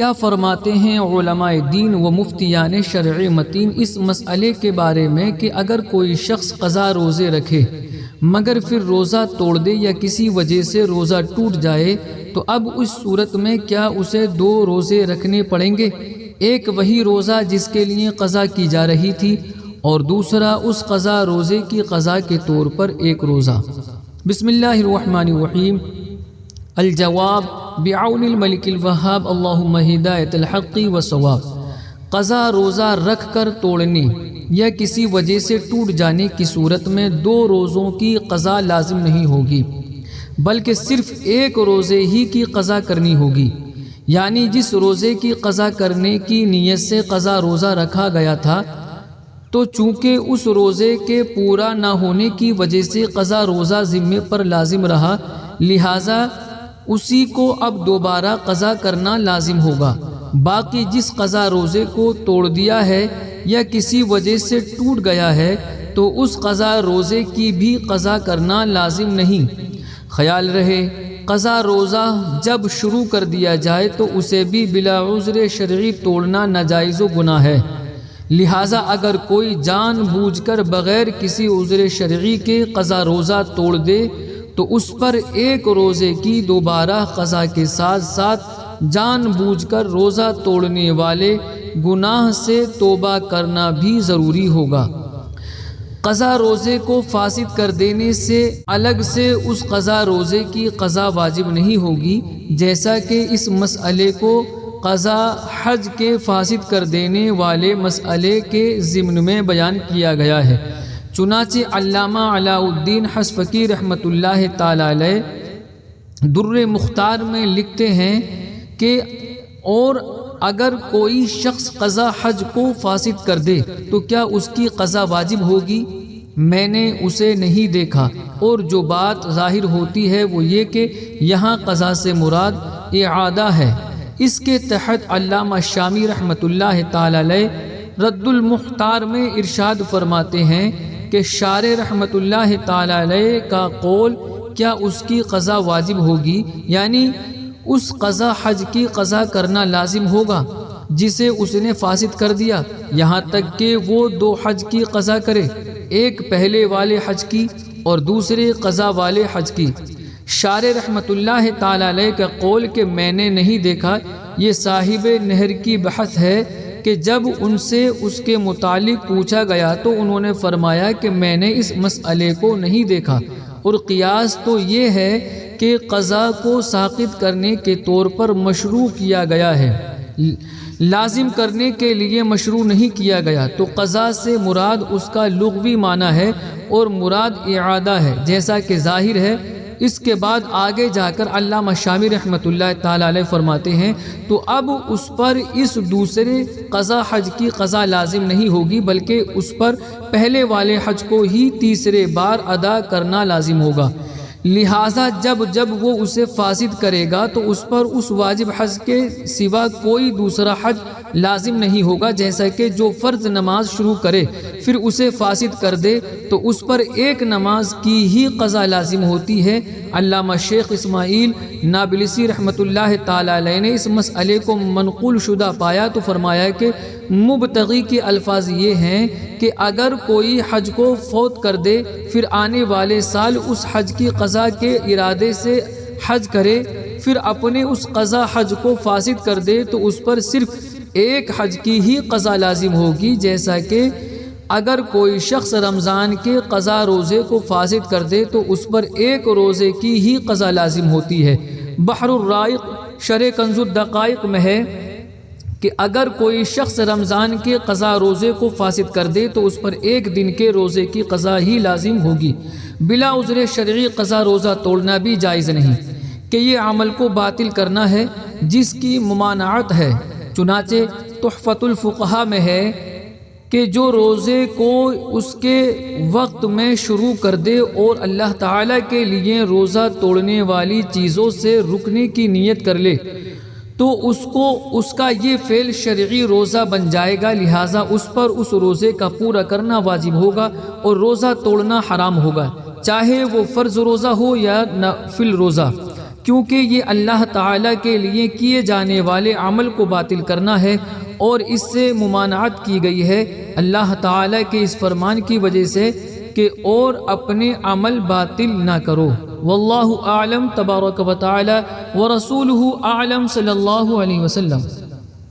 کیا فرماتے ہیں علماء دین و مفتیان شرع متین اس مسئلے کے بارے میں کہ اگر کوئی شخص قضا روزے رکھے مگر پھر روزہ توڑ دے یا کسی وجہ سے روزہ ٹوٹ جائے تو اب اس صورت میں کیا اسے 2 روزے رکھنے پڑیں گے؟ ایک وہی روزہ جس کے لیے قضا کی جا رہی تھی اور دوسرا اس قضا روزے کی قضا کے طور پر ایک روزہ۔ بسم اللہ الرحمن الرحیم۔ الجواب بعون الملک الوہاب اللہم ہدایت الحق والصواب۔ قضا روزہ رکھ کر توڑنے یا کسی وجہ سے ٹوٹ جانے کی صورت میں 2 روزوں کی قضا لازم نہیں ہوگی بلکہ صرف ایک روزے ہی کی قضا کرنی ہوگی، یعنی جس روزے کی قضا کرنے کی نیت سے قضا روزہ رکھا گیا تھا تو چونکہ اس روزے کے پورا نہ ہونے کی وجہ سے قضا روزہ ذمے پر لازم رہا، لہٰذا اسی کو اب دوبارہ قضا کرنا لازم ہوگا۔ باقی جس قضا روزے کو توڑ دیا ہے یا کسی وجہ سے ٹوٹ گیا ہے تو اس قضا روزے کی بھی قضا کرنا لازم نہیں۔ خیال رہے قضا روزہ جب شروع کر دیا جائے تو اسے بھی بلا عذر شرعی توڑنا ناجائز و گناہ ہے، لہٰذا اگر کوئی جان بوجھ کر بغیر کسی عذر شرعی کے قضا روزہ توڑ دے تو اس پر ایک روزے کی دوبارہ قضا کے ساتھ ساتھ جان بوجھ کر روزہ توڑنے والے گناہ سے توبہ کرنا بھی ضروری ہوگا۔ قضا روزے کو فاسد کر دینے سے الگ سے اس قضا روزے کی قضا واجب نہیں ہوگی، جیسا کہ اس مسئلے کو قضا حج کے فاسد کر دینے والے مسئلے کے ضمن میں بیان کیا گیا ہے۔ چنانچہ علامہ علاء الدین حصفقی رحمۃ اللہ تعالی علیہ در مختار میں لکھتے ہیں کہ اور اگر کوئی شخص قضا حج کو فاسد کر دے تو کیا اس کی قضا واجب ہوگی؟ میں نے اسے نہیں دیکھا، اور جو بات ظاہر ہوتی ہے وہ یہ کہ یہاں قضا سے مراد اعادہ ہے۔ اس کے تحت علامہ شامی رحمۃ اللہ تعالی علیہ رد المختار میں ارشاد فرماتے ہیں کہ شارح رحمۃ اللہ تعالی علیہ کا قول کیا اس کی قضا واجب ہوگی، یعنی اس قضا حج کی قضا کرنا لازم ہوگا جسے اس نے فاسد کر دیا، یہاں تک کہ وہ 2 حج کی قضا کرے، ایک پہلے والے حج کی اور دوسرے قضا والے حج کی۔ شارح رحمۃ اللہ تعالی علیہ کا قول کہ میں نے نہیں دیکھا، یہ صاحب نہر کی بحث ہے کہ جب ان سے اس کے متعلق پوچھا گیا تو انہوں نے فرمایا کہ میں نے اس مسئلے کو نہیں دیکھا، اور قیاس تو یہ ہے کہ قضا کو ساقط کرنے کے طور پر مشروع کیا گیا ہے، لازم کرنے کے لیے مشروع نہیں کیا گیا، تو قضا سے مراد اس کا لغوی معنی ہے اور مراد اعادہ ہے جیسا کہ ظاہر ہے۔ اس کے بعد آگے جا کر علامہ شامی رحمۃ اللہ تعالی علیہ فرماتے ہیں تو اب اس پر اس دوسرے قضا حج کی قضا لازم نہیں ہوگی بلکہ اس پر پہلے والے حج کو ہی تیسرے بار ادا کرنا لازم ہوگا، لہٰذا جب وہ اسے فاسد کرے گا تو اس پر اس واجب حج کے سوا کوئی دوسرا حج لازم نہیں ہوگا، جیسا کہ جو فرض نماز شروع کرے پھر اسے فاسد کر دے تو اس پر ایک نماز کی ہی قضا لازم ہوتی ہے۔ علامہ شیخ اسماعیل نابلسی رحمۃ اللہ تعالی علیہ نے اس مسئلے کو منقول شدہ پایا تو فرمایا کہ مبتغی کے الفاظ یہ ہیں کہ اگر کوئی حج کو فوت کر دے پھر آنے والے سال اس حج کی قضا کے ارادے سے حج کرے پھر اپنے اس قضا حج کو فاسد کر دے تو اس پر صرف ایک حج کی ہی قضا لازم ہوگی، جیسا کہ اگر کوئی شخص رمضان کے قضا روزے کو فاسد کر دے تو اس پر ایک روزے کی ہی قضا لازم ہوتی ہے۔ بحر الرائق شرح کنز الدقائق میں ہے کہ اگر کوئی شخص رمضان کے قضا روزے کو فاسد کر دے تو اس پر ایک دن کے روزے کی قضا ہی لازم ہوگی، بلا عذر شرعی قضا روزہ توڑنا بھی جائز نہیں کہ یہ عمل کو باطل کرنا ہے جس کی ممانعت ہے۔ چنانچہ تحفۃ الفقہا میں ہے کہ جو روزے کو اس کے وقت میں شروع کر دے اور اللہ تعالیٰ کے لیے روزہ توڑنے والی چیزوں سے رکنے کی نیت کر لے تو اس کا یہ فعل شرعی روزہ بن جائے گا، لہٰذا اس پر اس روزے کا پورا کرنا واجب ہوگا اور روزہ توڑنا حرام ہوگا، چاہے وہ فرض روزہ ہو یا نفل روزہ، کیونکہ یہ اللہ تعالیٰ کے لیے کیے جانے والے عمل کو باطل کرنا ہے اور اس سے ممانعت کی گئی ہے اللہ تعالیٰ کے اس فرمان کی وجہ سے کہ اور اپنے عمل باطل نہ کرو۔ واللہ اعلم تبارک و تعالی ورسولہ اعلم صلی اللہ علیہ وسلم۔